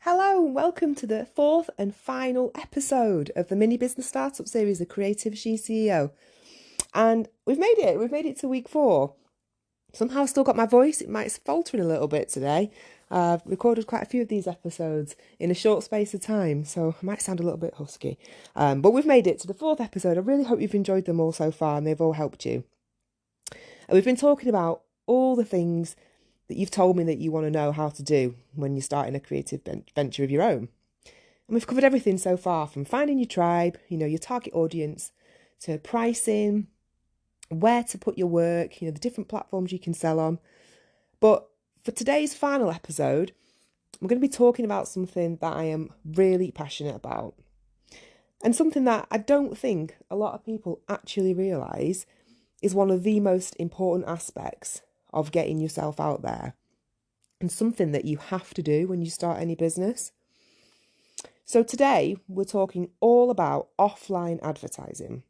Hello and welcome to the fourth and final episode of the mini business startup series, the Creative SheCEO. And we've made it. We've made it to week 4. Somehow I've still got my voice. It might faltering a little bit today. I've recorded quite a few of these episodes in a short space of time, so I might sound a little bit husky. But we've made it to the 4th episode. I really hope you've enjoyed them all so far and they've all helped you. And we've been talking about all the things that you've told me that you want to know how to do when you're starting a creative venture of your own. And we've covered everything so far, from finding your tribe, your target audience, to pricing, where to put your work, the different platforms you can sell on. But for today's final episode, we're going to be talking about something that I am really passionate about. And something that I don't think a lot of people actually realise is one of the most important aspects of getting yourself out there, and something that you have to do when you start any business. So today we're talking all about offline advertising.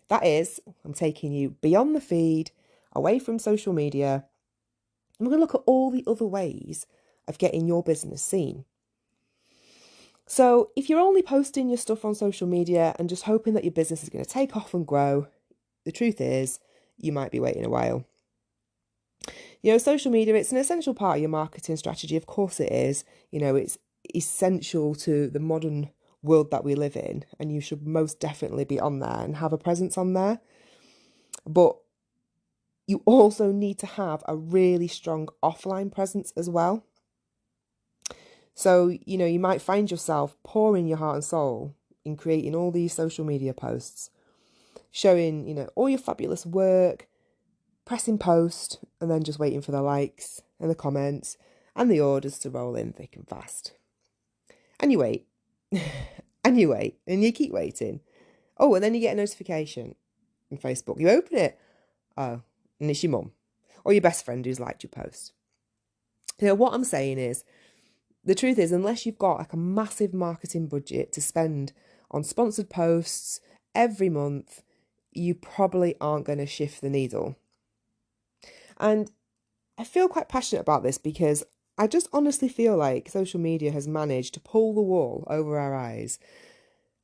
That is, I'm taking you beyond the feed, away from social media, and we're going to look at all the other ways of getting your business seen. So if you're only posting your stuff on social media and just hoping that your business is going to take off and grow, the truth is you might be waiting a while. Social media, it's an essential part of your marketing strategy. Of course it is. It's essential to the modern world that we live in, and you should most definitely be on there and have a presence on there. But you also need to have a really strong offline presence as well. So, you might find yourself pouring your heart and soul in creating all these social media posts, showing, all your fabulous work, pressing post, and then just waiting for the likes and the comments and the orders to roll in thick and fast. And you wait, and you wait, and you keep waiting. Oh, and then you get a notification on Facebook. You open it, oh, and it's your mum or your best friend who's liked your post. What I'm saying is, the truth is, unless you've got like a massive marketing budget to spend on sponsored posts every month, you probably aren't going to shift the needle. And I feel quite passionate about this because I just honestly feel like social media has managed to pull the wool over our eyes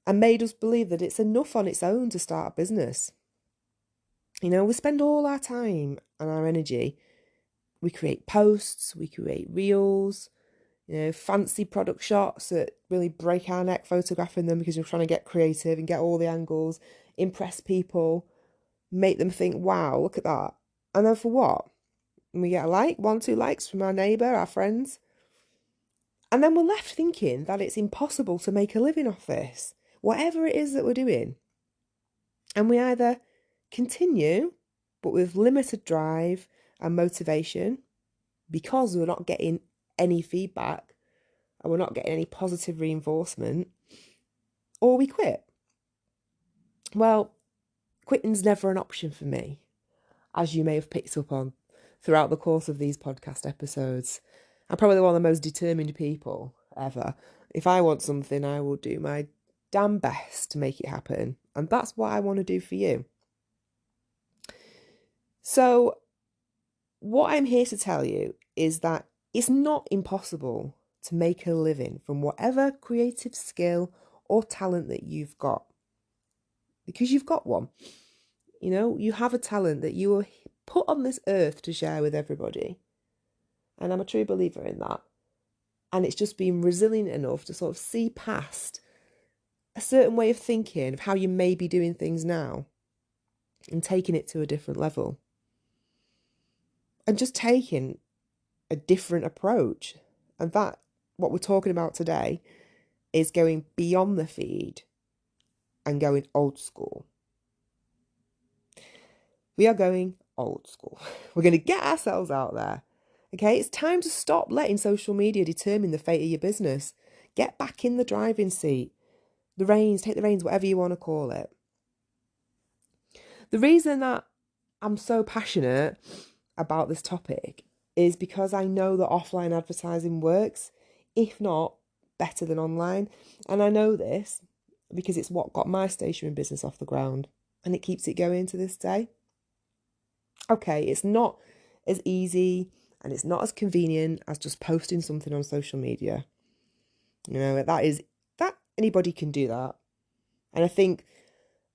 and made us believe that it's enough on its own to start a business. We spend all our time and our energy. We create posts, we create reels, fancy product shots that really break our neck photographing them because you're trying to get creative and get all the angles, impress people, make them think, wow, look at that. And then for what? And we get a like, 1-2 likes from our neighbour, our friends. And then we're left thinking that it's impossible to make a living off this, whatever it is that we're doing. And we either continue, but with limited drive and motivation, because we're not getting any feedback and we're not getting any positive reinforcement, or we quit. Well, quitting's never an option for me, as you may have picked up on throughout the course of these podcast episodes. I'm probably one of the most determined people ever. If I want something, I will do my damn best to make it happen. And that's what I want to do for you. So what I'm here to tell you is that it's not impossible to make a living from whatever creative skill or talent that you've got. Because you've got one. You have a talent that you were put on this earth to share with everybody. And I'm a true believer in that. And it's just being resilient enough to sort of see past a certain way of thinking of how you may be doing things now and taking it to a different level. And just taking a different approach. And that, what we're talking about today, is going beyond the feed and going old school. We are going old school. We're going to get ourselves out there. Okay, it's time to stop letting social media determine the fate of your business. Get back in the driving seat. The reins, take the reins, whatever you want to call it. The reason that I'm so passionate about this topic is because I know that offline advertising works, if not better than online. And I know this because it's what got my stationery business off the ground, and it keeps it going to this day. Okay, it's not as easy and it's not as convenient as just posting something on social media. That anybody can do that. And I think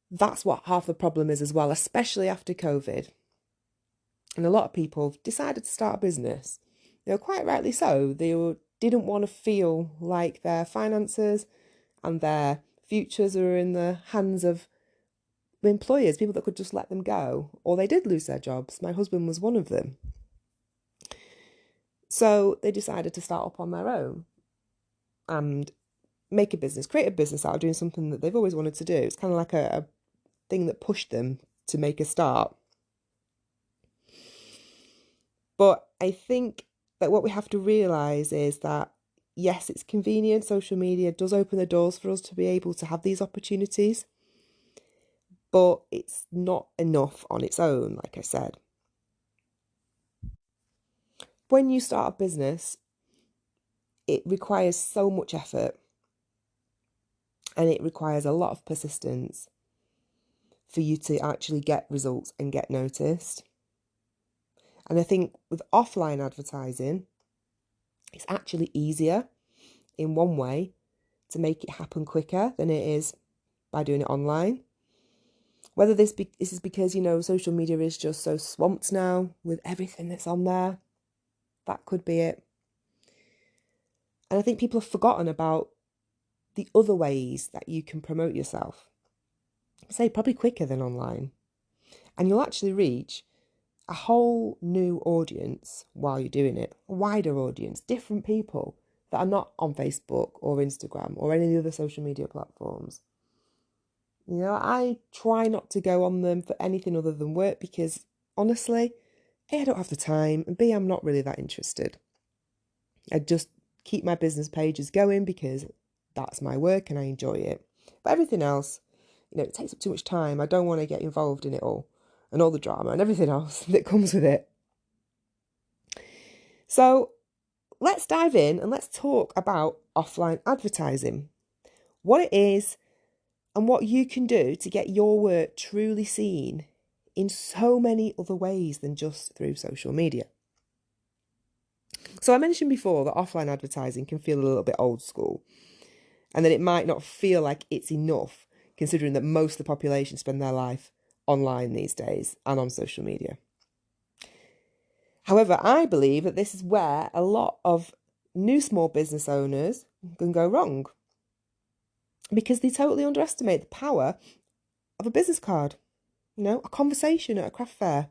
that's what half the problem is as well, especially after COVID. And a lot of people decided to start a business. Quite rightly so. Didn't want to feel like their finances and their futures are in the hands of employers, people that could just let them go, or they did lose their jobs. My husband was one of them. So they decided to start up on their own and make a business, create a business out of doing something that they've always wanted to do. It's kind of like a thing that pushed them to make a start. But I think that what we have to realise is that, yes, it's convenient. Social media does open the doors for us to be able to have these opportunities, but it's not enough on its own, like I said. When you start a business, it requires so much effort and it requires a lot of persistence for you to actually get results and get noticed. And I think with offline advertising, it's actually easier in one way to make it happen quicker than it is by doing it online. Whether this is because, social media is just so swamped now with everything that's on there, that could be it. And I think people have forgotten about the other ways that you can promote yourself. Say probably quicker than online. And you'll actually reach a whole new audience while you're doing it, a wider audience, different people that are not on Facebook or Instagram or any other social media platforms. I try not to go on them for anything other than work because, honestly, A, I don't have the time, and B, I'm not really that interested. I just keep my business pages going because that's my work and I enjoy it. But everything else, it takes up too much time. I don't want to get involved in it all and all the drama and everything else that comes with it. So let's dive in and let's talk about offline advertising, what it is and what you can do to get your work truly seen in so many other ways than just through social media. So I mentioned before that offline advertising can feel a little bit old school and that it might not feel like it's enough considering that most of the population spend their life online these days and on social media. However, I believe that this is where a lot of new small business owners can go wrong because they totally underestimate the power of a business card, a conversation at a craft fair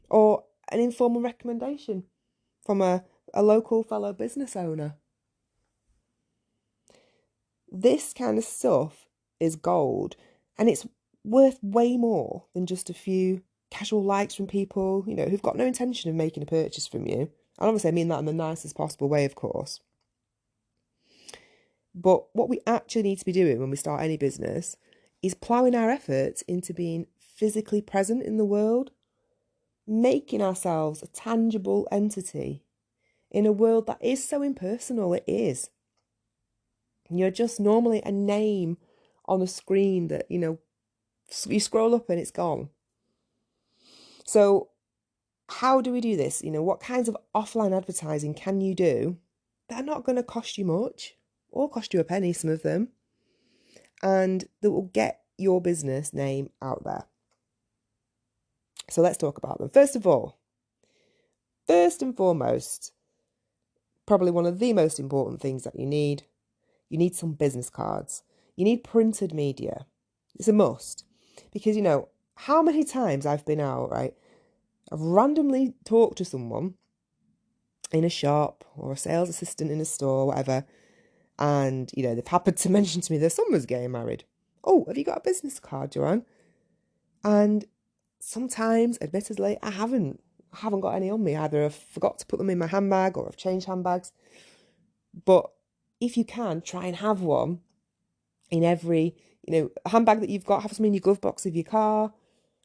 or an informal recommendation from a local fellow business owner. This kind of stuff is gold and it's worth way more than just a few casual likes from people, who've got no intention of making a purchase from you. And obviously I mean that in the nicest possible way, of course. But what we actually need to be doing when we start any business is ploughing our efforts into being physically present in the world, making ourselves a tangible entity in a world that is so impersonal. It is. You're just normally a name on a screen that, you scroll up and it's gone. So how do we do this? What kinds of offline advertising can you do that are not going to cost you much or cost you a penny, some of them, and that will get your business name out there? So let's talk about them. First and foremost, probably one of the most important things that you need some business cards. You need printed media. It's a must. Because, how many times I've been out, right? I've randomly talked to someone in a shop or a sales assistant in a store, whatever, and, they've happened to mention to me their son was getting married. Oh, have you got a business card, Joanne? And sometimes, admittedly, I haven't got any on me. Either I've forgot to put them in my handbag or I've changed handbags. But if you can, try and have one in every, handbag that you've got. Have some in your glove box of your car.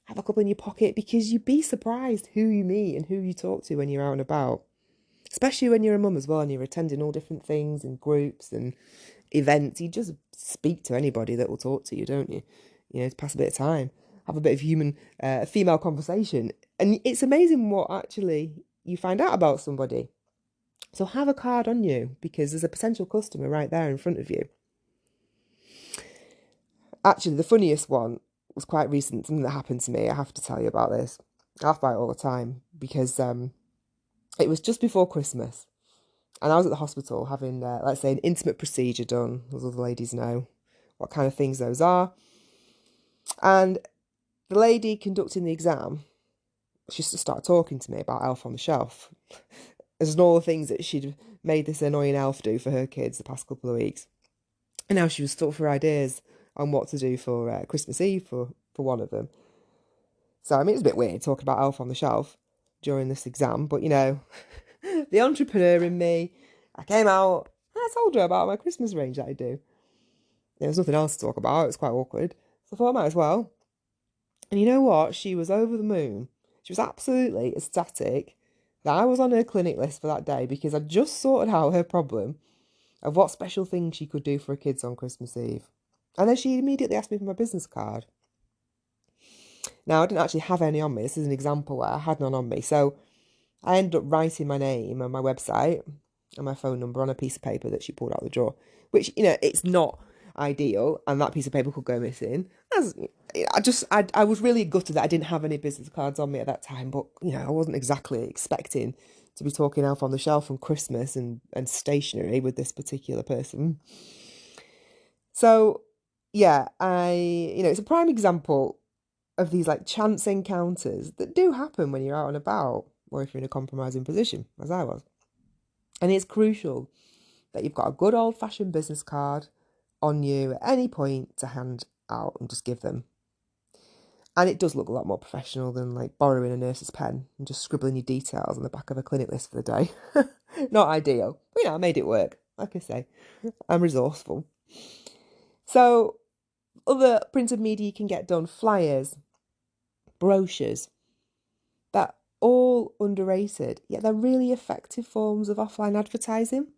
Have a couple in your pocket, because you'd be surprised who you meet and who you talk to when you're out and about. Especially when you're a mum as well and you're attending all different things and groups and events. You just speak to anybody that will talk to you, don't you? To pass a bit of time. Have a bit of human, female conversation. And it's amazing what actually you find out about somebody. So have a card on you, because there's a potential customer right there in front of you. Actually, the funniest one was quite recent, something that happened to me. I have to tell you about this. I laugh about it all the time because it was just before Christmas. And I was at the hospital having, let's say, an intimate procedure done, as all the ladies know what kind of things those are. And the lady conducting the exam, she just started talking to me about Elf on the Shelf. As all the things that she'd made this annoying elf do for her kids the past couple of weeks. And now she was stuck for ideas on what to do for Christmas Eve for one of them. So, I mean, it's a bit weird talking about Elf on the Shelf during this exam, but, you know, the entrepreneur in me, I came out and I told her about my Christmas range that I do. There was nothing else to talk about. It was quite awkward. So I thought I might as well. And you know what? She was over the moon. She was absolutely ecstatic that I was on her clinic list for that day because I just sorted out her problem of what special things she could do for her kids on Christmas Eve. And then she immediately asked me for my business card. Now, I didn't actually have any on me. This is an example where I had none on me. So I ended up writing my name and my website and my phone number on a piece of paper that she pulled out of the drawer, which, you know, it's not ideal, and that piece of paper could go missing. I was really gutted that I didn't have any business cards on me at that time, but, you know, I wasn't exactly expecting to be talking Elf on the Shelf and Christmas and stationery with this particular person. So, yeah, it's a prime example of these like chance encounters that do happen when you're out and about, or if you're in a compromising position, as I was. And it's crucial that you've got a good old-fashioned business card on you at any point to hand out and just give them. And it does look a lot more professional than like borrowing a nurse's pen and just scribbling your details on the back of a clinic list for the day. Not ideal. But, you know, I made it work. Like I say, I'm resourceful. So other printed media you can get done, flyers, brochures, that all underrated, yet they're really effective forms of offline advertising.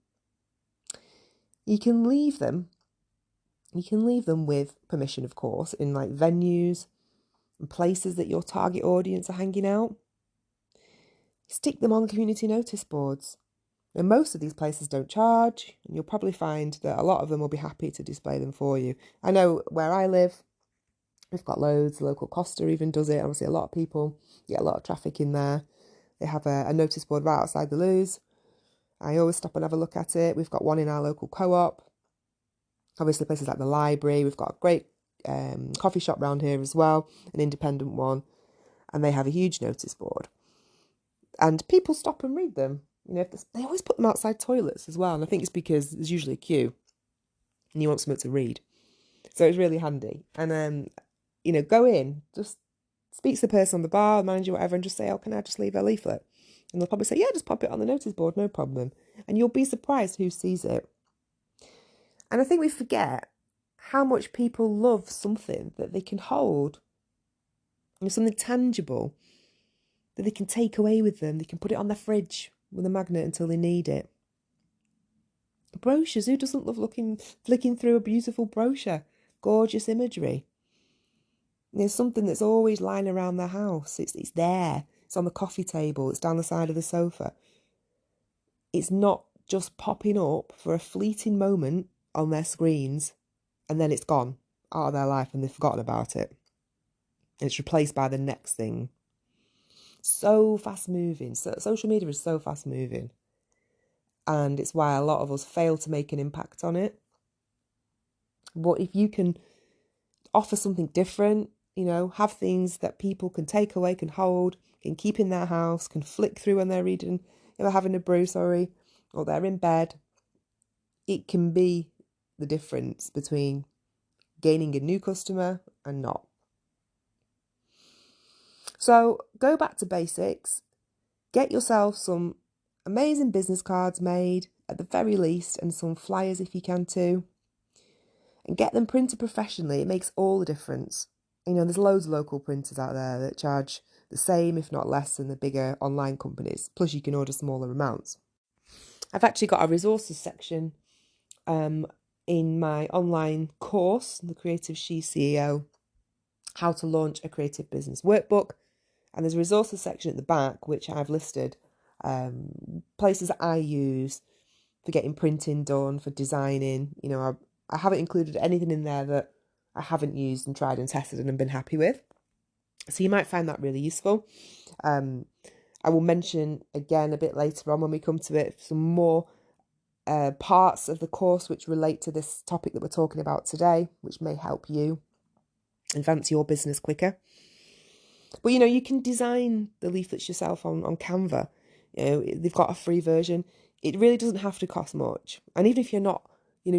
You can leave them with permission, of course, in like venues and places that your target audience are hanging out. Stick them on community notice boards. And most of these places don't charge, and you'll probably find that a lot of them will be happy to display them for you. I know where I live, we've got loads. The local Costa even does it. Obviously, a lot of people get a lot of traffic in there. They have a notice board right outside the loos. I always stop and have a look at it. We've got one in our local co-op. Obviously, places like the library. We've got a great coffee shop round here as well, an independent one. And they have a huge notice board. And people stop and read them. You know, they always put them outside toilets as well. And I think it's because there's usually a queue and you want something to read. So it's really handy. And, go in, just speak to the person on the bar, manager, whatever, and just say, oh, can I just leave a leaflet? And they'll probably say, yeah, just pop it on the notice board, no problem. And you'll be surprised who sees it. And I think we forget how much people love something that they can hold, something tangible that they can take away with them. They can put it on their fridge with a magnet until they need it. Brochures, who doesn't love flicking through a beautiful brochure? Gorgeous imagery. There's something that's always lying around their house. It's there. It's on the coffee table. It's down the side of the sofa. It's not just popping up for a fleeting moment on their screens and then it's gone out of their life and they've forgotten about it. It's replaced by the next thing. So fast moving. So, social media is so fast moving. And it's why a lot of us fail to make an impact on it. But if you can offer something different, have things that people can take away, can hold, can keep in their house, can flick through when they're reading, they're having a brew, or they're in bed, it can be the difference between gaining a new customer and not. So go back to basics, get yourself some amazing business cards made at the very least, and some flyers if you can too, and get them printed professionally. It makes all the difference. There's loads of local printers out there that charge the same, if not less, than the bigger online companies. Plus, you can order smaller amounts. I've actually got a resources section in my online course, the Creative SheCEO, how to launch a creative business workbook. And there's a resources section at the back, which I've listed Places that I use for getting printing done, for designing. I haven't included anything in there that I haven't used and tried and tested and been happy with. So you might find that really useful. I will mention again a bit later on when we come to it some more parts of the course which relate to this topic that we're talking about today, which may help you advance your business quicker. But you can design the leaflets yourself on Canva. They've got a free version. It really doesn't have to cost much. And even if you're not,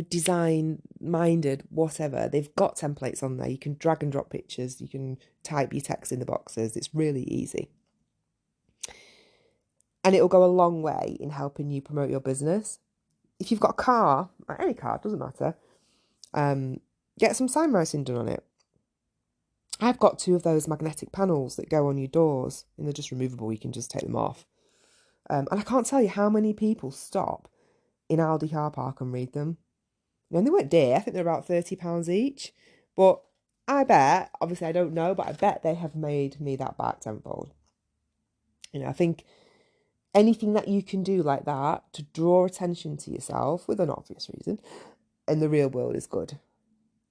design minded, whatever, they've got templates on there. You can drag and drop pictures. You can type your text in the boxes. It's really easy. And it'll go a long way in helping you promote your business. If you've got a car, any car, doesn't matter, get some sign writing done on it. I've got 2 of those magnetic panels that go on your doors, and they're just removable. You can just take them off. And I can't tell you how many people stop in Aldi car park and read them. And they weren't dear. I think they're about £30 each. But I bet, obviously I don't know, but I bet they have made me that back tenfold. I think anything that you can do like that to draw attention to yourself with an obvious reason in the real world is good.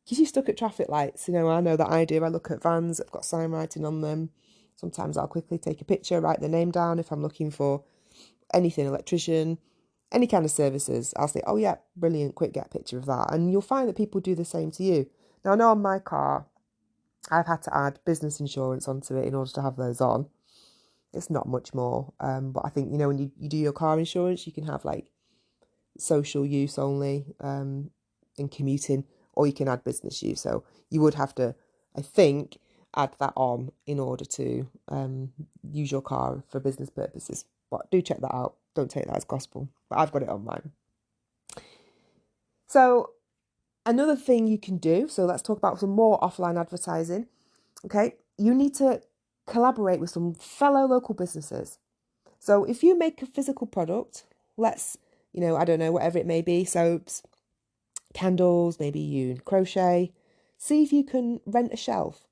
Because you're stuck at traffic lights, I know that I do. I look at vans that have got sign writing on them. Sometimes I'll quickly take a picture, write the name down if I'm looking for anything, electrician, any kind of services. I'll say, oh yeah, brilliant, quick, get a picture of that. And you'll find that people do the same to you. Now, I know on my car, I've had to add business insurance onto it in order to have those on. It's not much more. But I think, when you do your car insurance, you can have like social use only and commuting, or you can add business use. So you would have to, I think, add that on in order to use your car for business purposes. But do check that out. Don't take that as gospel. But I've got it on mine. So another thing you can do, so let's talk about some more offline advertising. Okay, you need to collaborate with some fellow local businesses. So if you make a physical product, let's, I don't know, whatever it may be, soaps, candles, maybe you crochet, see if you can rent a shelf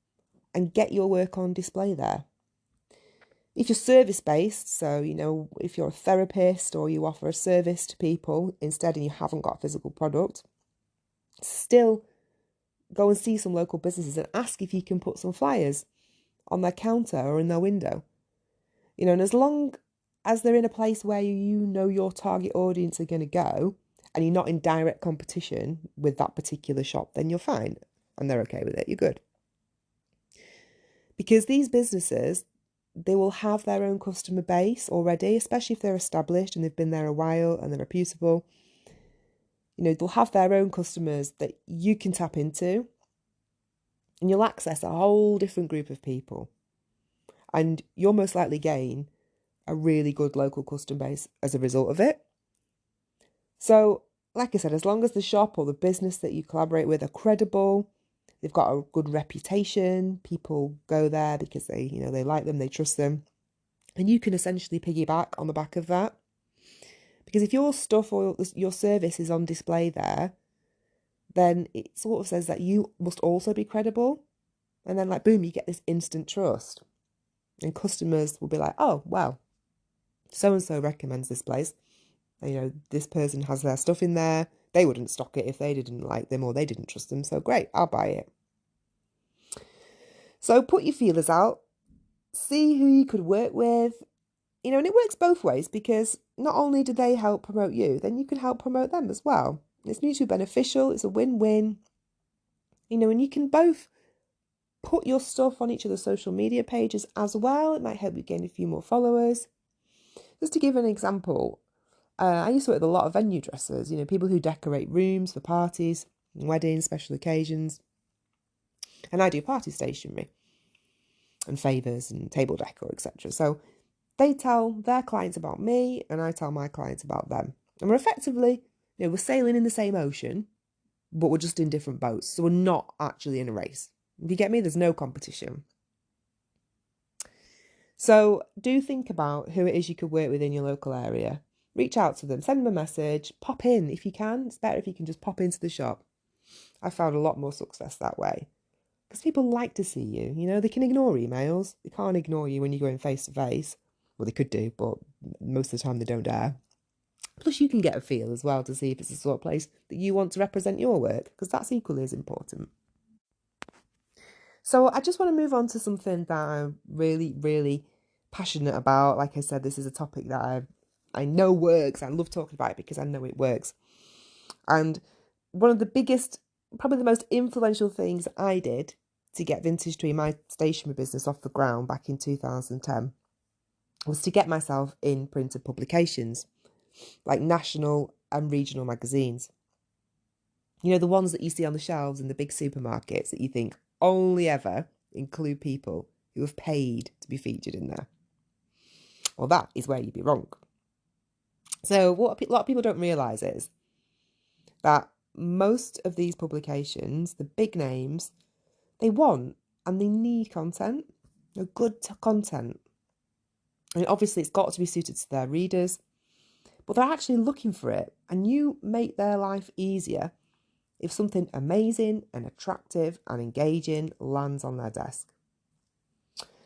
and get your work on display there. If you're service-based, so, if you're a therapist or you offer a service to people instead and you haven't got a physical product, still go and see some local businesses and ask if you can put some flyers on their counter or in their window. And as long as they're in a place where your target audience are going to go and you're not in direct competition with that particular shop, then you're fine and they're okay with it. You're good. Because these businesses, they will have their own customer base already, especially if they're established and they've been there a while and they're reputable. They'll have their own customers that you can tap into and you'll access a whole different group of people. And you'll most likely gain a really good local customer base as a result of it. So, like I said, as long as the shop or the business that you collaborate with are credible, they've got a good reputation, people go there because they like them, they trust them, and you can essentially piggyback on the back of that. Because if your stuff or your service is on display there, then it sort of says that you must also be credible. And then boom, you get this instant trust. And customers will be like, oh, well, so-and-so recommends this place. This person has their stuff in there. They wouldn't stock it if they didn't like them or they didn't trust them. So great, I'll buy it. So put your feelers out. See who you could work with. And it works both ways because not only do they help promote you, then you can help promote them as well. It's mutually beneficial. It's a win-win. And you can both put your stuff on each of the social media pages as well. It might help you gain a few more followers. Just to give an example, I used to work with a lot of venue dressers, people who decorate rooms for parties, weddings, special occasions. And I do party stationery and favours and table decor, etc. So they tell their clients about me and I tell my clients about them. And we're effectively, we're sailing in the same ocean, but we're just in different boats. So we're not actually in a race. If you get me, there's no competition. So do think about who it is you could work with in your local area. Reach out to them, send them a message, pop in if you can. It's better if you can just pop into the shop. I found a lot more success that way. Because people like to see you. They can ignore emails. They can't ignore you when you're going face to face. Well, they could do, but most of the time they don't dare. Plus, you can get a feel as well to see if it's the sort of place that you want to represent your work, because that's equally as important. So I just want to move on to something that I'm really, really passionate about. Like I said, this is a topic that I know works. I love talking about it because I know it works. And one of the biggest, probably the most influential things I did to get Vintage Tree, my stationery business, off the ground back in 2010 was to get myself in printed publications like national and regional magazines. You know, the ones that you see on the shelves in the big supermarkets that you think only ever include people who have paid to be featured in there. Well, that is where you'd be wrong. So what a lot of people don't realise is that most of these publications, the big names, they want and they need content, good content. And obviously it's got to be suited to their readers, but they're actually looking for it. And you make their life easier if something amazing and attractive and engaging lands on their desk.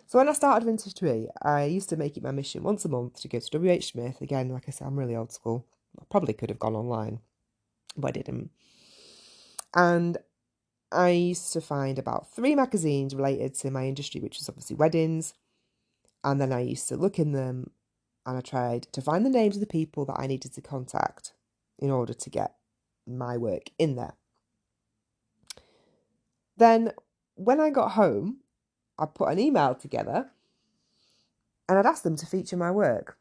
So when I started Vintage Tree, I used to make it my mission once a month to go to WH Smith. Again, like I said, I'm really old school. I probably could have gone online, but I didn't. And I used to find about 3 magazines related to my industry, which was obviously weddings. And then I used to look in them and I tried to find the names of the people that I needed to contact in order to get my work in there. Then when I got home, I put an email together and I'd ask them to feature my work.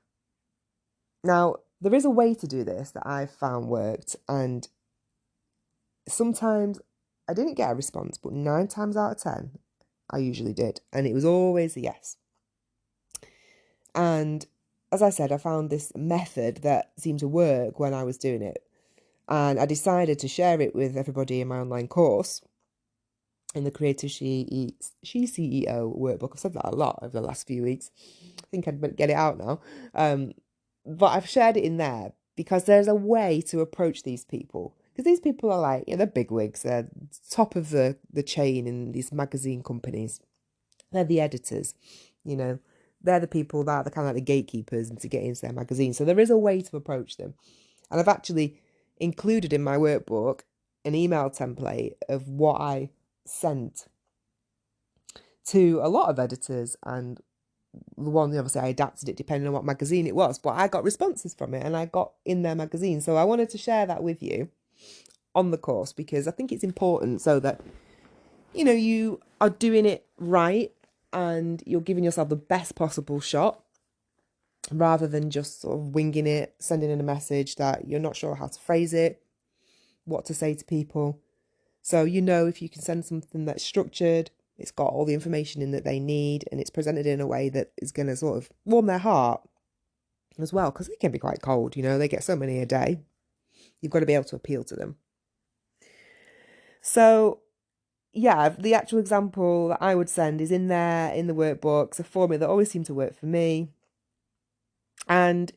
Now, there is a way to do this that I've found worked, and sometimes I didn't get a response, but 9 times out of 10, I usually did. And it was always a yes. And as I said, I found this method that seemed to work when I was doing it. And I decided to share it with everybody in my online course in the Creative SheCEO workbook. I've said that a lot over the last few weeks. I think I'd get it out now. But I've shared it in there because there's a way to approach these people. Because these people are like, they're bigwigs. They're top of the chain in these magazine companies. They're the editors, They're the people that are kind of like the gatekeepers and to get into their magazine. So there is a way to approach them. And I've actually included in my workbook an email template of what I sent to a lot of editors, and the one, obviously I adapted it depending on what magazine it was, but I got responses from it and I got in their magazine. So I wanted to share that with you on the course because I think it's important so that, you are doing it right and you're giving yourself the best possible shot rather than just sort of winging it, sending in a message that you're not sure how to phrase it, what to say to people. So, if you can send something that's structured, it's got all the information in that they need, and it's presented in a way that is going to sort of warm their heart as well, because they can be quite cold, they get so many a day. You've got to be able to appeal to them. So, yeah, the actual example that I would send is in there in the workbook. It's a formula that always seemed to work for me. And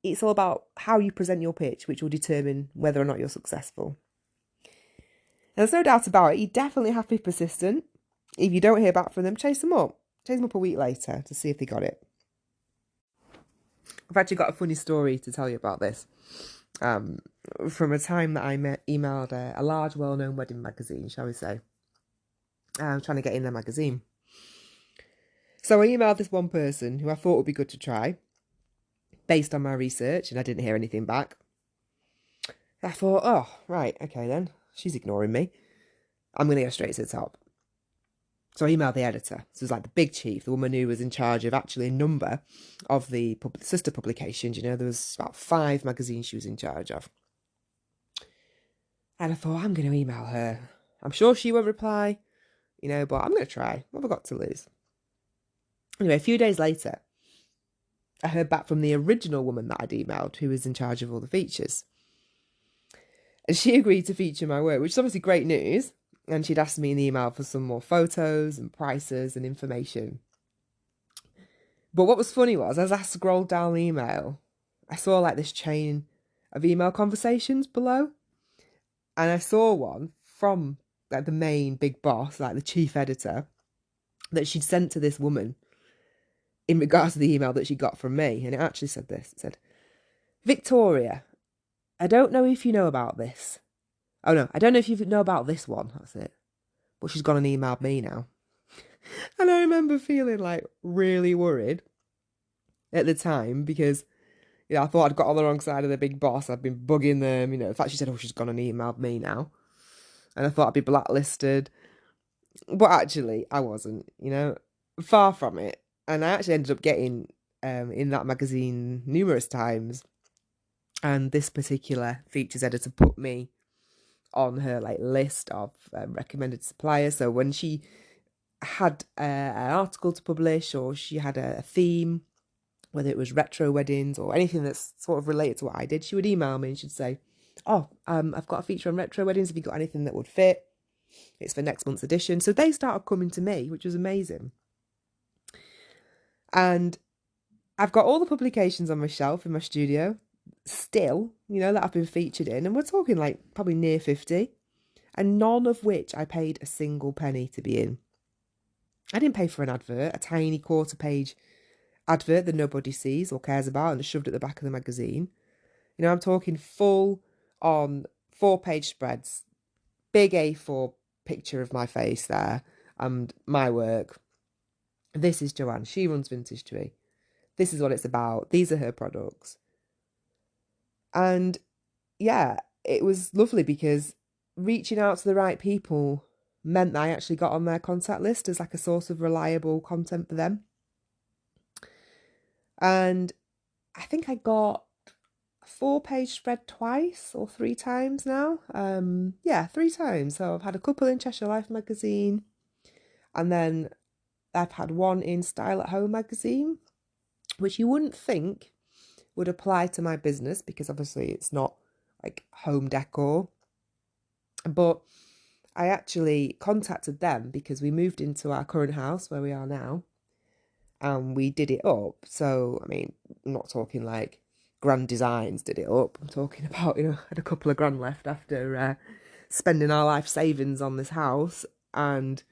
it's all about how you present your pitch, which will determine whether or not you're successful. And there's no doubt about it. You definitely have to be persistent. If you don't hear back from them, chase them up. Chase them up a week later to see if they got it. I've actually got a funny story to tell you about this. From a time that I emailed a large, well-known wedding magazine, shall we say. I'm trying to get in their magazine. So I emailed this one person who I thought would be good to try, based on my research, and I didn't hear anything back. I thought, oh, right, okay then. She's ignoring me. I'm going to go straight to the top. So I emailed the editor. So it was like the big chief, the woman who was in charge of actually a number of the sister publications. There was about 5 magazines she was in charge of. And I thought, I'm going to email her. I'm sure she won't reply, but I'm going to try. What have I got to lose? Anyway, a few days later, I heard back from the original woman that I'd emailed, who was in charge of all the features. And she agreed to feature my work, which is obviously great news. And she'd asked me in the email for some more photos and prices and information. But what was funny was, as I scrolled down the email, I saw like this chain of email conversations below. And I saw one from like the main big boss, like the chief editor, that she'd sent to this woman in regards to the email that she got from me. And it actually said this. It said, Victoria, I don't know if you know about this. Oh no, I don't know if you know about this one. That's it. But she's gone and emailed me now. And I remember feeling like really worried at the time because, I thought I'd got on the wrong side of the big boss. I'd been bugging them. In fact, she said, oh, she's gone and emailed me now. And I thought I'd be blacklisted. But actually, I wasn't, far from it. And I actually ended up getting in that magazine numerous times. And this particular features editor put me on her list of recommended suppliers. So when she had an article to publish, or she had a theme, whether it was retro weddings or anything that's sort of related to what I did, she would email me and she'd say, oh, I've got a feature on retro weddings. Have you got anything that would fit? It's for next month's edition. So they started coming to me, which was amazing. And I've got all the publications on my shelf in my studio still, that I've been featured in. And we're talking probably near 50. And none of which I paid a single penny to be in. I didn't pay for an advert, a tiny 1/4-page advert that nobody sees or cares about and shoved at the back of the magazine. I'm talking full on 4-page spreads, big A4 picture of my face there and my work. This is Joanne. She runs Vintage Tree. This is what it's about. These are her products. And yeah, it was lovely because reaching out to the right people meant that I actually got on their contact list as a source of reliable content for them. And I think I got a 4-page spread twice or 3 times now. 3 times. So I've had a couple in Cheshire Life magazine, and then I've had one in Style at Home magazine, which you wouldn't think would apply to my business because obviously it's not home decor. But I actually contacted them because we moved into our current house where we are now and we did it up. So, I'm not talking Grand Designs did it up. I'm talking about, had a couple of grand left after spending our life savings on this house, and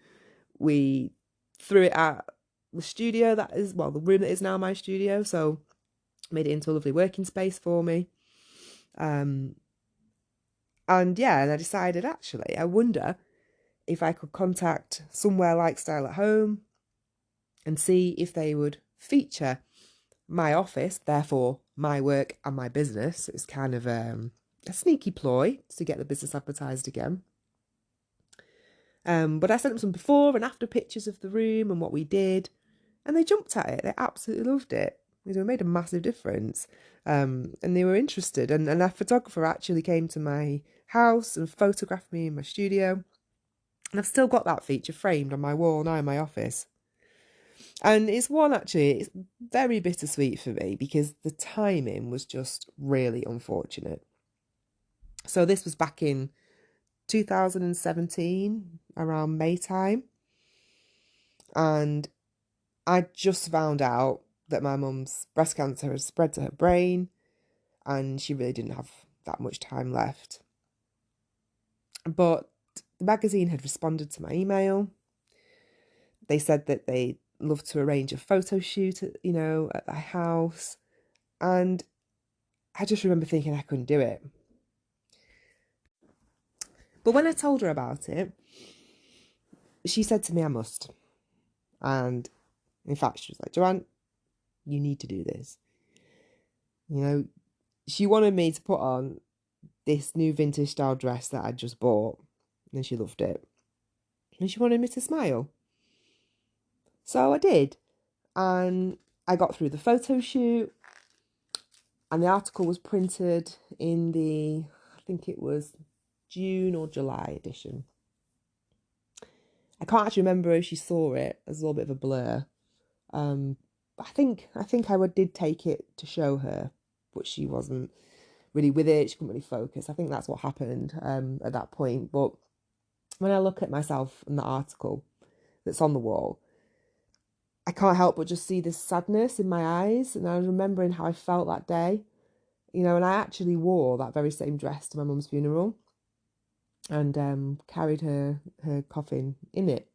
we threw it at the studio the room that is now my studio. So made it into a lovely working space for me. And I decided, actually, I wonder if I could contact somewhere like Style at Home and see if they would feature my office, therefore my work and my business. It's kind of a sneaky ploy to get the business advertised again. But I sent them some before and after pictures of the room and what we did, and they jumped at it. They absolutely loved it. It made a massive difference. And they were interested. And a photographer actually came to my house and photographed me in my studio. And I've still got that feature framed on my wall now in my office. And it's very bittersweet for me because the timing was just really unfortunate. So this was back in 2017, around May time. And I just found out that my mum's breast cancer had spread to her brain and she really didn't have that much time left. But the magazine had responded to my email. They said that they'd love to arrange a photo shoot at their house. And I just remember thinking I couldn't do it. But when I told her about it, she said to me I must. And in fact, she was like, Joanne, you need to do this. She wanted me to put on this new vintage style dress that I'd just bought. And she loved it. And she wanted me to smile. So I did. And I got through the photo shoot. And the article was printed in I think it was June or July edition. I can't actually remember if she saw it. It was a little bit of a blur. I think I did take it to show her, but she wasn't really with it. She couldn't really focus. I think that's what happened at that point. But when I look at myself in the article that's on the wall, I can't help but just see this sadness in my eyes. And I was remembering how I felt that day, and I actually wore that very same dress to my mum's funeral and carried her coffin in it.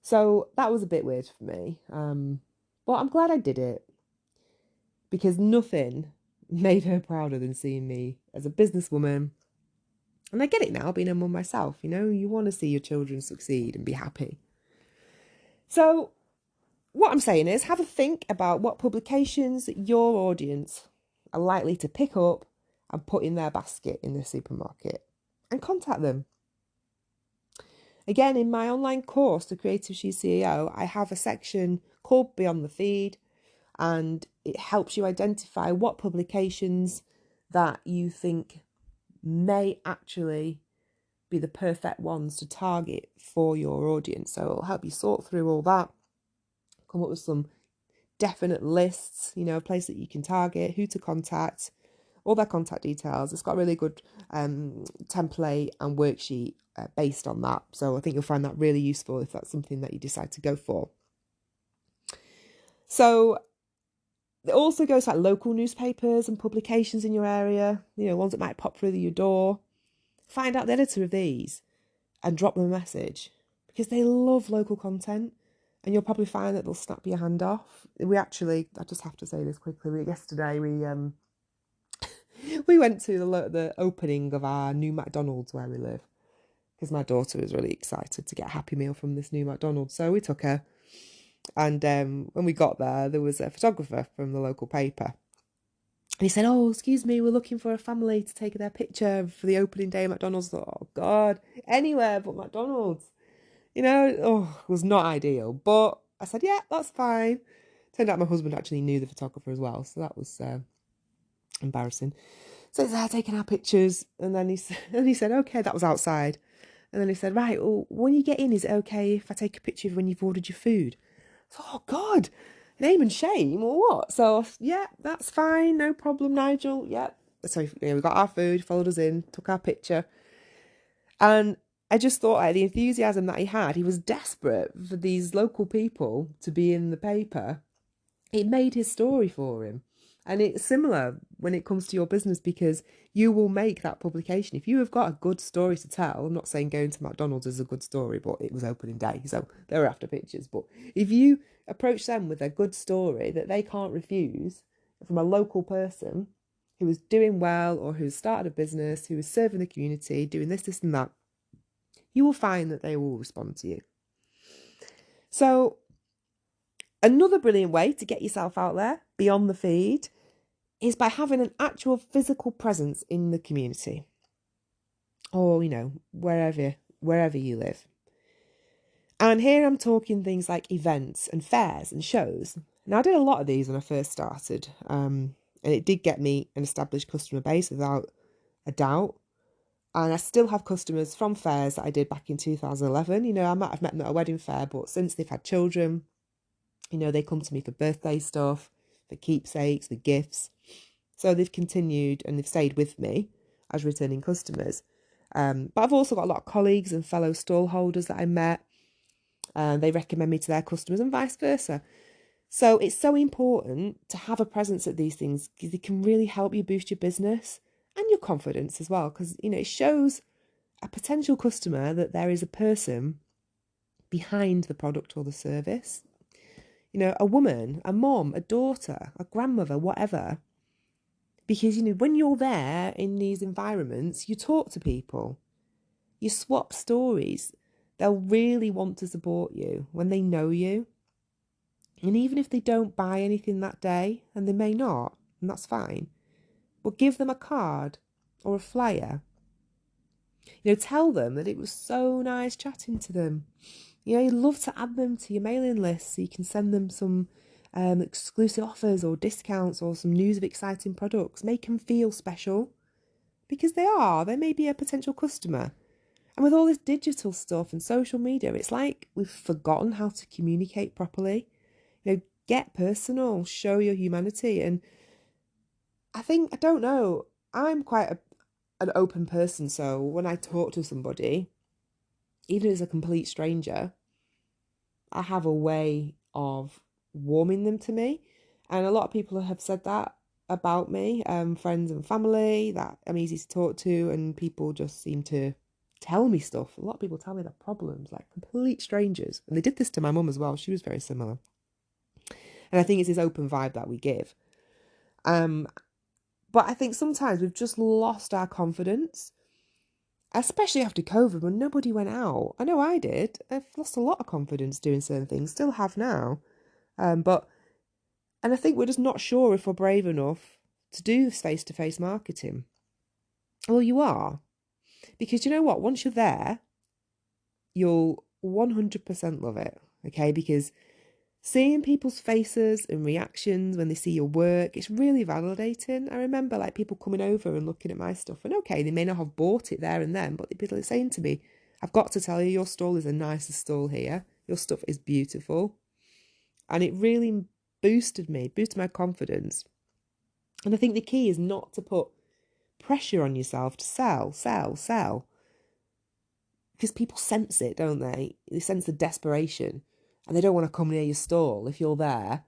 So that was a bit weird for me. But I'm glad I did it, because nothing made her prouder than seeing me as a businesswoman. And I get it now, being a mum myself, you want to see your children succeed and be happy. So what I'm saying is, have a think about what publications your audience are likely to pick up and put in their basket in the supermarket, and contact them. Again, in my online course, the Creative SheCEO, I have a section called Beyond the Feed, and it helps you identify what publications that you think may actually be the perfect ones to target for your audience. So it'll help you sort through all that, come up with some definite lists, a place that you can target, who to contact, all their contact details. It's got a really good template and worksheet based on that. So I think you'll find that really useful if that's something that you decide to go for. So it also goes to like local newspapers and publications in your area, ones that might pop through your door. Find out the editor of these and drop them a message, because they love local content, and you'll probably find that they'll snap your hand off. I just have to say this quickly, yesterday we went to the opening of our new McDonald's where we live, because my daughter was really excited to get a Happy Meal from this new McDonald's. So we took her, and when we got there was a photographer from the local paper. And he said, "Oh, excuse me, we're looking for a family to take their picture for the opening day of McDonald's." I thought, oh God, anywhere but McDonald's. It was not ideal. But I said, yeah, that's fine. Turned out my husband actually knew the photographer as well, so that was embarrassing. So he's there taking our pictures, and then he said, okay, that was outside. And then he said, right, well, when you get in, is it okay if I take a picture of when you've ordered your food? I thought, oh God, name and shame or what? So yeah, that's fine, no problem, Nigel. Yeah. So we got our food, followed us in, took our picture, and I just thought, like, the enthusiasm that he was desperate for these local people to be in the paper. It made his story for him. And it's similar when it comes to your business, because you will make that publication. If you have got a good story to tell, I'm not saying going to McDonald's is a good story, but it was opening day, so they were after pictures. But if you approach them with a good story that they can't refuse from a local person who is doing well, or who's started a business, who is serving the community, doing this, and that, you will find that they will respond to you. So another brilliant way to get yourself out there beyond the feed is by having an actual physical presence in the community, or, wherever you live. And here I'm talking things like events and fairs and shows. Now, I did a lot of these when I first started, and it did get me an established customer base without a doubt. And I still have customers from fairs that I did back in 2011. I might have met them at a wedding fair, but since they've had children, they come to me for birthday stuff, for keepsakes, for gifts. So they've continued and they've stayed with me as returning customers. But I've also got a lot of colleagues and fellow stall holders that I met. They recommend me to their customers and vice versa. So it's so important to have a presence at these things, because it can really help you boost your business and your confidence as well. Because, it shows a potential customer that there is a person behind the product or the service. A woman, a mom, a daughter, a grandmother, whatever. Because, when you're there in these environments, you talk to people, you swap stories. They'll really want to support you when they know you. And even if they don't buy anything that day, and they may not, and that's fine, but give them a card or a flyer. Tell them that it was so nice chatting to them. You'd love to add them to your mailing list so you can send them some exclusive offers or discounts or some news of exciting products. Make them feel special, because they may be a potential customer. And with all this digital stuff and social media, it's like we've forgotten how to communicate properly. Get personal, show your humanity. And I don't know, I'm quite an open person. So when I talk to somebody, even if it's a complete stranger, I have a way of warming them to me. And a lot of people have said that about me, friends and family, that I'm easy to talk to, and people just seem to tell me stuff. A lot of people tell me their problems, like complete strangers. And they did this to my mum as well. She was very similar. And I think it's this open vibe that we give. But I think sometimes we've just lost our confidence, especially after COVID when nobody went out. I know I did. I've lost a lot of confidence doing certain things, still have now. And I think we're just not sure if we're brave enough to do this face-to-face marketing. Well, you are. Because you know what? Once you're there, you'll 100% love it. Okay? Because seeing people's faces and reactions when they see your work, it's really validating. I remember like people coming over and looking at my stuff, and okay, they may not have bought it there and then, but they'd be like saying to me, I've got to tell you, your stall is the nicest stall here. Your stuff is beautiful. And it really boosted my confidence. And I think the key is not to put pressure on yourself to sell. Because people sense it, don't they? They sense the desperation. And they don't want to come near your stall if you're there,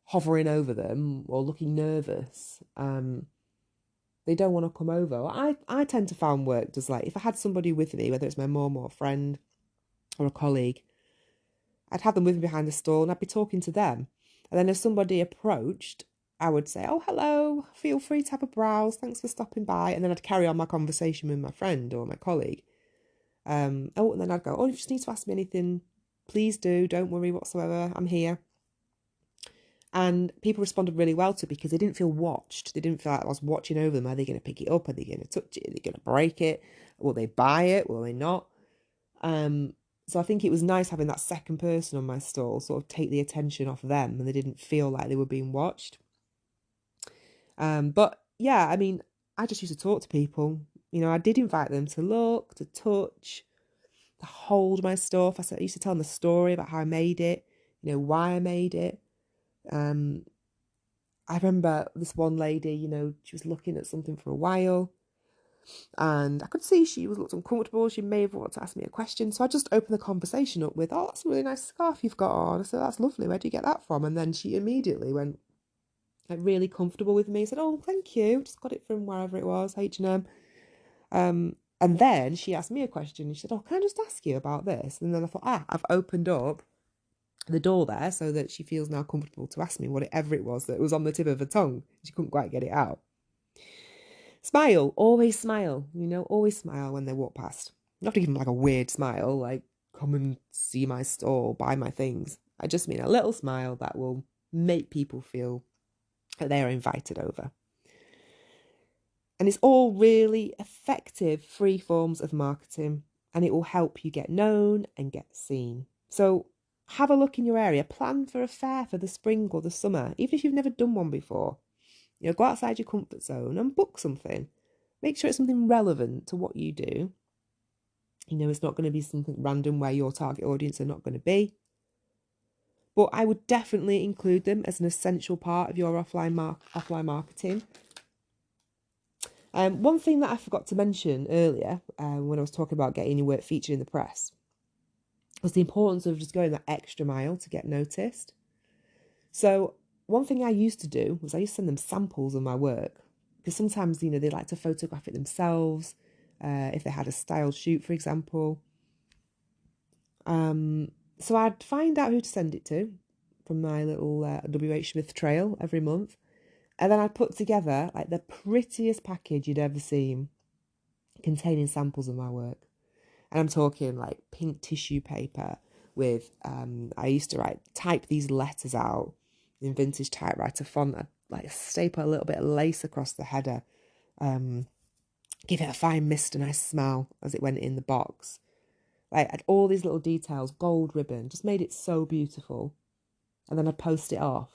hovering over them or looking nervous. They don't want to come over. I tend to find work just like, if I had somebody with me, whether it's my mum or a friend or a colleague, I'd have them with me behind the stall and I'd be talking to them. And then if somebody approached, I would say, oh, hello, feel free to have a browse. Thanks for stopping by. And then I'd carry on my conversation with my friend or my colleague. And then I'd go, oh, if you just need to ask me anything, please do. Don't worry whatsoever. I'm here. And people responded really well to it because they didn't feel watched. They didn't feel like I was watching over them. Are they going to pick it up? Are they going to touch it? Are they going to break it? Will they buy it? Will they not? So I think it was nice having that second person on my stall sort of take the attention off them and they didn't feel like they were being watched. But yeah, I mean, I just used to talk to people. You know, I did invite them to look, to touch, to hold my stuff. I used to tell them the story about how I made it, you know, why I made it. I remember this one lady, you know, she was looking at something for a while and I could see she looked uncomfortable. She may have wanted to ask me a question. So I just opened the conversation up with, oh, that's a really nice scarf you've got on. I said, that's lovely. Where do you get that from? And then she immediately went like really comfortable with me. Said, oh, thank you. Just got it from wherever it was, H&M. And then she asked me a question. She said, oh, can I just ask you about this? And then I thought, I've opened up the door there so that she feels now comfortable to ask me whatever it was that was on the tip of her tongue. She couldn't quite get it out. Smile, always smile, you know, always smile when they walk past. Not even like a weird smile, like come and see my store, buy my things. I just mean a little smile that will make people feel that they are invited over. And it's all really effective free forms of marketing, and it will help you get known and get seen. So have a look in your area, plan for a fair for the spring or the summer, even if you've never done one before. You know, go outside your comfort zone and book something. Make sure it's something relevant to what you do. You know, it's not going to be something random where your target audience are not going to be. But I would definitely include them as an essential part of your offline marketing. One thing that I forgot to mention earlier when I was talking about getting your work featured in the press was the importance of just going that extra mile to get noticed. So one thing I used to do was I used to send them samples of my work because sometimes, you know, they like to photograph it themselves if they had a style shoot, for example. So I'd find out who to send it to from my little WH Smith trail every month. And then I'd put together like the prettiest package you'd ever seen containing samples of my work. And I'm talking like pink tissue paper with, I used to type these letters out in vintage typewriter font. I'd like staple a little bit of lace across the header, give it a fine mist, a nice smell as it went in the box. Like I'd all these little details, gold ribbon, just made it so beautiful. And then I'd post it off.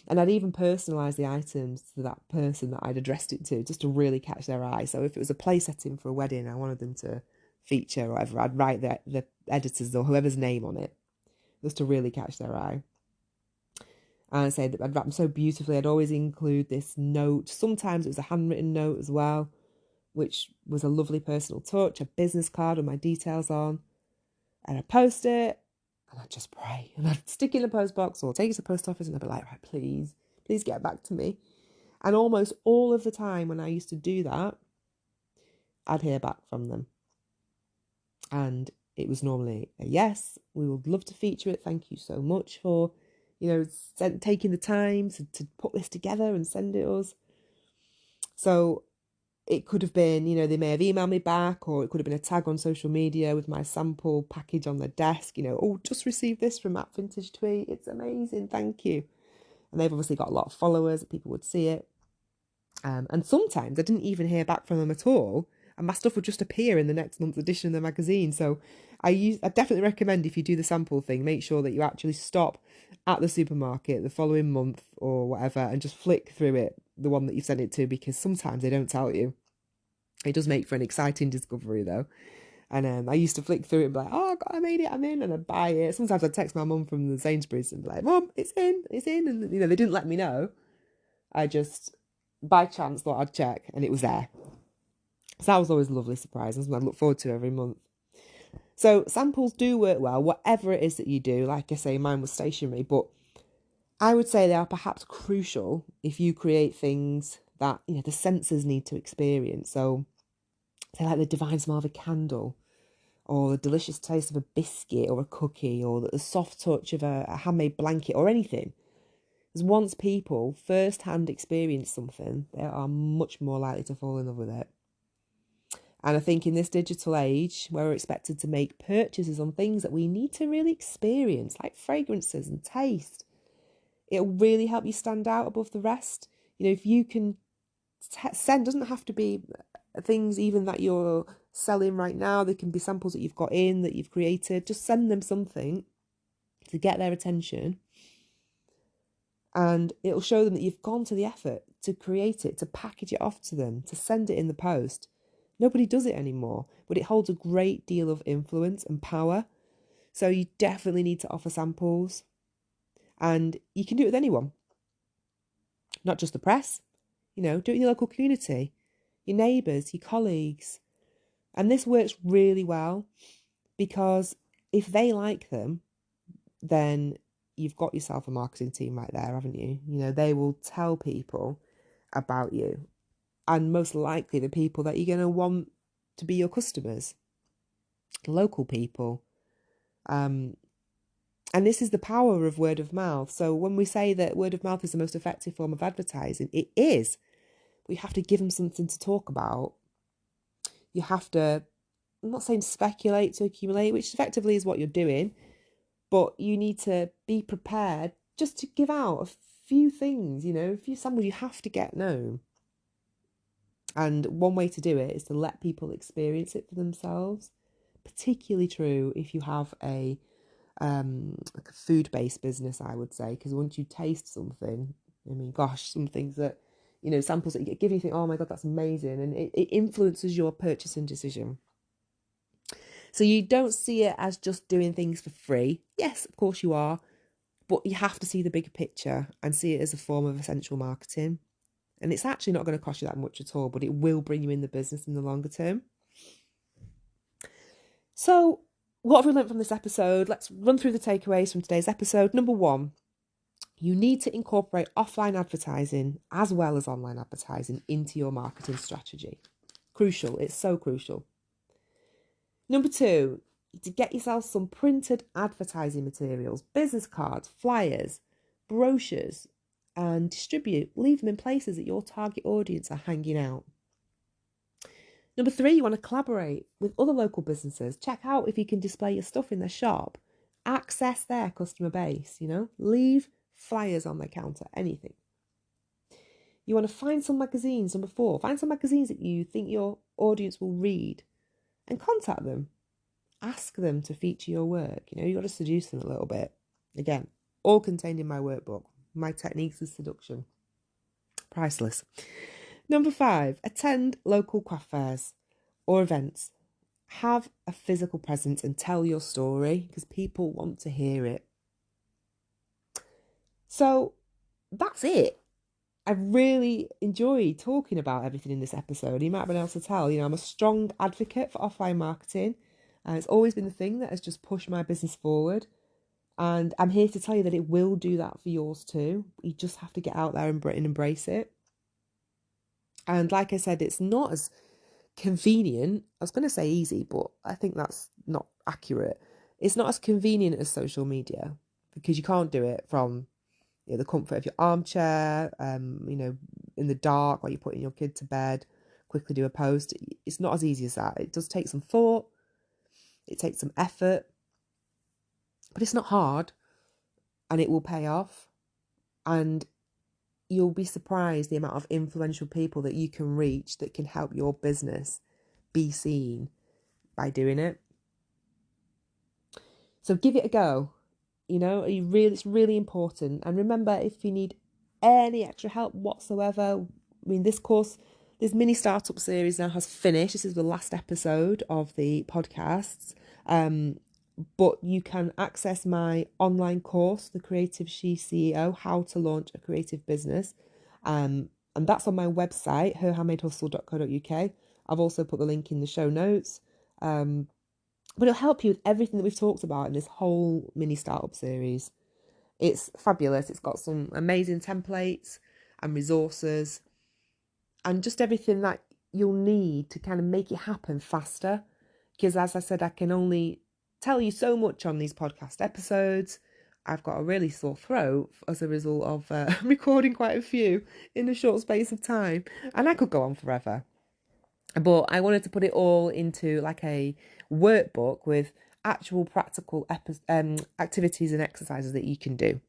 And I'd even personalise the items to that person that I'd addressed it to, just to really catch their eye. So if it was a play setting for a wedding, I wanted them to feature or whatever, I'd write the editor's or whoever's name on it, just to really catch their eye. And I'd say that I'd wrap them so beautifully. I'd always include this note. Sometimes it was a handwritten note as well, which was a lovely personal touch, a business card with my details on. And I'd post it, and I'd just pray. And I'd stick it in the post box or take it to the post office and I'd be like, right, please get back to me. And almost all of the time when I used to do that, I'd hear back from them. And it was normally a yes, we would love to feature it. Thank you so much for taking the time to put this together and send it us. So it could have been, they may have emailed me back, or it could have been a tag on social media with my sample package on their desk, oh, just received this from at Vintage Tweet. It's amazing. Thank you. And they've obviously got a lot of followers. People would see it. And sometimes I didn't even hear back from them at all, and my stuff would just appear in the next month's edition of the magazine. So I definitely recommend, if you do the sample thing, make sure that you actually stop at the supermarket the following month or whatever and just flick through it, the one that you sent it to, because sometimes they don't tell you. It does make for an exciting discovery though. And I used to flick through it and be like, oh God, I made it, I'm in, and I'd buy it. Sometimes I'd text my mum from the Sainsbury's and be like, Mum, it's in. And they didn't let me know. I just, by chance, thought I'd check, and it was there. So that was always a lovely surprise, and something I look forward to every month. So samples do work well, whatever it is that you do. Like I say, mine was stationery, but I would say they are perhaps crucial if you create things that, the senses need to experience. So say like the divine smell of a candle, or the delicious taste of a biscuit or a cookie, or the soft touch of a handmade blanket, or anything. Because once people first-hand experience something, they are much more likely to fall in love with it. And I think in this digital age, where we're expected to make purchases on things that we need to really experience, like fragrances and taste, it'll really help you stand out above the rest. If you can send, doesn't have to be things even that you're selling right now. They can be samples that you've got in, that you've created. Just send them something to get their attention. And it'll show them that you've gone to the effort to create it, to package it off to them, to send it in the post. Nobody does it anymore, but it holds a great deal of influence and power. So you definitely need to offer samples. And you can do it with anyone, not just the press. Do it in your local community, your neighbours, your colleagues. And this works really well, because if they like them, then you've got yourself a marketing team right there, haven't you? They will tell people about you, and most likely the people that you're going to want to be your customers, local people. And this is the power of word of mouth. So when we say that word of mouth is the most effective form of advertising, it is. We have to give them something to talk about. You have to, I'm not saying speculate to accumulate, which effectively is what you're doing, but you need to be prepared just to give out a few things, a few samples. You have to get known. And one way to do it is to let people experience it for themselves. Particularly true if you have a food-based business, I would say, because once you taste something, some things that, samples that you give, you think, oh my God, that's amazing. And it influences your purchasing decision. So you don't see it as just doing things for free. Yes, of course you are, but you have to see the bigger picture and see it as a form of essential marketing. And it's actually not going to cost you that much at all, but it will bring you in the business in the longer term. So what have we learned from this episode? Let's run through the takeaways from today's episode. Number 1, you need to incorporate offline advertising as well as online advertising into your marketing strategy. Crucial. It's so crucial. Number 2, to get yourself some printed advertising materials, business cards, flyers, brochures, and leave them in places that your target audience are hanging out. Number 3, you want to collaborate with other local businesses. Check out if you can display your stuff in their shop. Access their customer base, leave flyers on their counter, anything. You want to find some magazines. Number 4, find some magazines that you think your audience will read and contact them. Ask them to feature your work. You've got to seduce them a little bit. Again, all contained in my workbook, My Techniques of Seduction. Priceless. Number 5, attend local craft fairs or events. Have a physical presence and tell your story, because people want to hear it. So that's it. I've really enjoyed talking about everything in this episode. You might have been able to tell, I'm a strong advocate for offline marketing. And it's always been the thing that has just pushed my business forward. And I'm here to tell you that it will do that for yours too. You just have to get out there and embrace it. And like I said, it's not as convenient. I was going to say easy, but I think that's not accurate. It's not as convenient as social media. because you can't do it from the comfort of your armchair, in the dark while you're putting your kid to bed, quickly do a post. It's not as easy as that. It does take some thought, it takes some effort, but it's not hard, and it will pay off. And you'll be surprised the amount of influential people that you can reach that can help your business be seen by doing it. So give it a go. It's really important. And remember, if you need any extra help whatsoever, this mini startup series now has finished. This is the last episode of the podcasts. But you can access my online course, the Creative SheCEO, How to Launch a Creative Business. And that's on my website, herhandmadehustle.co.uk. I've also put the link in the show notes. But it'll help you with everything that we've talked about in this whole mini startup series. It's fabulous. It's got some amazing templates and resources and just everything that you'll need to kind of make it happen faster. Because as I said, I can only tell you so much on these podcast episodes. I've got a really sore throat as a result of recording quite a few in a short space of time. And I could go on forever. But I wanted to put it all into like a workbook with actual practical activities and exercises that you can do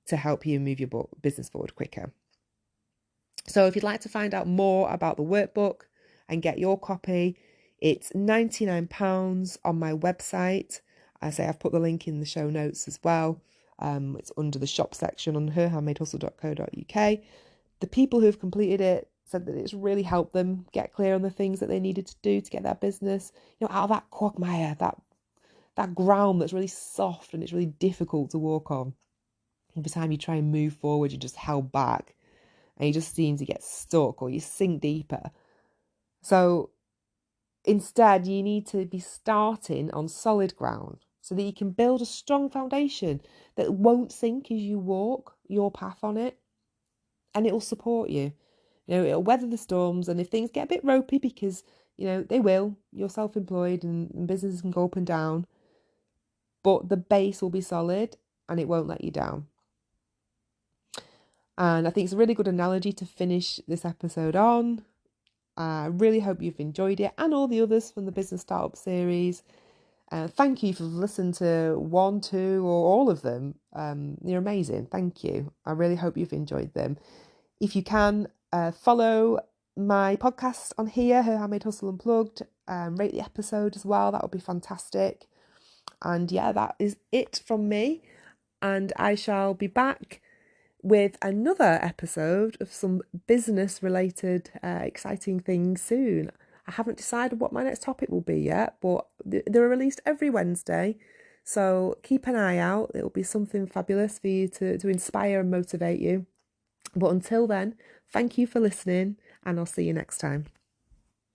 to help you move your business forward quicker. So if you'd like to find out more about the workbook and get your copy, it's £99 on my website. I've put the link in the show notes as well. It's under the shop section on herhandmadehustle.co.uk. The people who have completed it said that it's really helped them get clear on the things that they needed to do to get their business, out of that quagmire, that ground that's really soft and it's really difficult to walk on. Every time you try and move forward, you're just held back and you just seem to get stuck or you sink deeper. So instead, you need to be starting on solid ground so that you can build a strong foundation that won't sink as you walk your path on it, and it will support you. It'll weather the storms, and if things get a bit ropey, because, they will, you're self-employed and businesses can go up and down, but the base will be solid and it won't let you down. And I think it's a really good analogy to finish this episode on. I really hope you've enjoyed it and all the others from the Business Startup series. Thank you for listening to 1, 2, or all of them. You're amazing. Thank you. I really hope you've enjoyed them. If you can, follow my podcast on here, Her Handmade Hustle Unplugged. Rate the episode as well. That would be fantastic. And that is it from me. And I shall be back with another episode of some business-related exciting things soon. I haven't decided what my next topic will be yet, but they're released every Wednesday. So keep an eye out. It'll be something fabulous for you to inspire and motivate you. But until then, thank you for listening, and I'll see you next time.